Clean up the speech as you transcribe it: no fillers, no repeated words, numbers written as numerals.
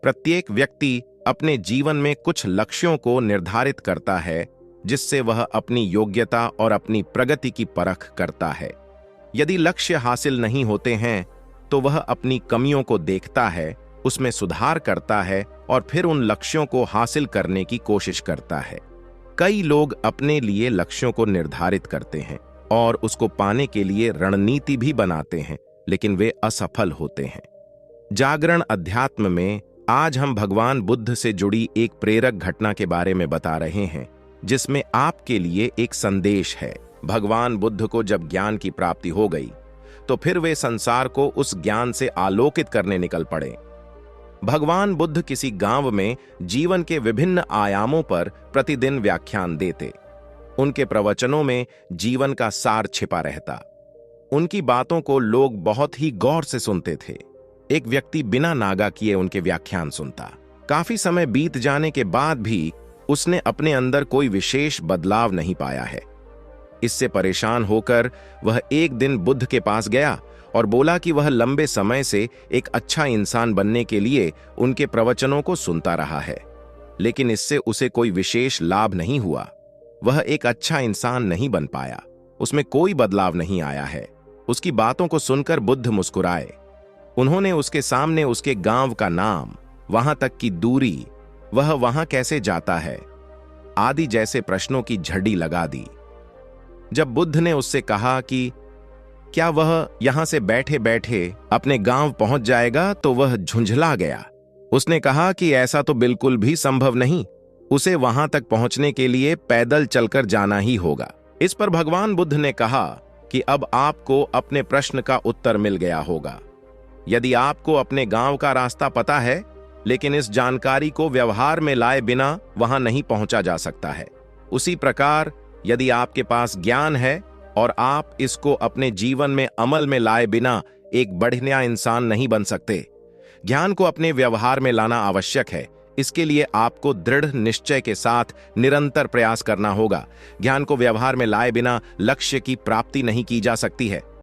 प्रत्येक व्यक्ति अपने जीवन में कुछ लक्ष्यों को निर्धारित करता है, जिससे वह अपनी योग्यता और अपनी प्रगति की परख करता है। यदि लक्ष्य हासिल नहीं होते हैं तो वह अपनी कमियों को देखता है, उसमें सुधार करता है और फिर उन लक्ष्यों को हासिल करने की कोशिश करता है। कई लोग अपने लिए लक्ष्यों को निर्धारित करते हैं और उसको पाने के लिए रणनीति भी बनाते हैं, लेकिन वे असफल होते हैं। जागरण अध्यात्म में आज हम भगवान बुद्ध से जुड़ी एक प्रेरक घटना के बारे में बता रहे हैं, जिसमें आपके लिए एक संदेश है। भगवान बुद्ध को जब ज्ञान की प्राप्ति हो गई तो फिर वे संसार को उस ज्ञान से आलोकित करने निकल पड़े। भगवान बुद्ध किसी गांव में जीवन के विभिन्न आयामों पर प्रतिदिन व्याख्यान देते। उनके प्रवचनों में जीवन का सार छिपा रहता। उनकी बातों को लोग बहुत ही गौर से सुनते थे। एक व्यक्ति बिना नागा किए उनके व्याख्यान सुनता। काफी समय बीत जाने के बाद भी उसने अपने अंदर कोई विशेष बदलाव नहीं पाया है। इससे परेशान होकर वह एक दिन बुद्ध के पास गया और बोला कि वह लंबे समय से एक अच्छा इंसान बनने के लिए उनके प्रवचनों को सुनता रहा है, लेकिन इससे उसे कोई विशेष लाभ नहीं हुआ। वह एक अच्छा इंसान नहीं बन पाया, उसमें कोई बदलाव नहीं आया है। उसकी बातों को सुनकर बुद्ध मुस्कुराए। उन्होंने उसके सामने उसके गांव का नाम, वहां तक की दूरी, वह वहां कैसे जाता है आदि जैसे प्रश्नों की झड़ी लगा दी। जब बुद्ध ने उससे कहा कि क्या वह यहां से बैठे बैठे अपने गांव पहुंच जाएगा, तो वह झुंझला गया। उसने कहा कि ऐसा तो बिल्कुल भी संभव नहीं, उसे वहां तक पहुंचने के लिए पैदल चलकर जाना ही होगा। इस पर भगवान बुद्ध ने कहा कि अब आपको अपने प्रश्न का उत्तर मिल गया होगा। यदि आपको अपने गांव का रास्ता पता है, लेकिन इस जानकारी को व्यवहार में लाए बिना वहां नहीं पहुंचा जा सकता है, उसी प्रकार यदि आपके पास ज्ञान है और आप इसको अपने जीवन में अमल में लाए बिना एक बढ़िया इंसान नहीं बन सकते। ज्ञान को अपने व्यवहार में लाना आवश्यक है। इसके लिए आपको दृढ़ निश्चय के साथ निरंतर प्रयास करना होगा। ज्ञान को व्यवहार में लाए बिना लक्ष्य की प्राप्ति नहीं की जा सकती है।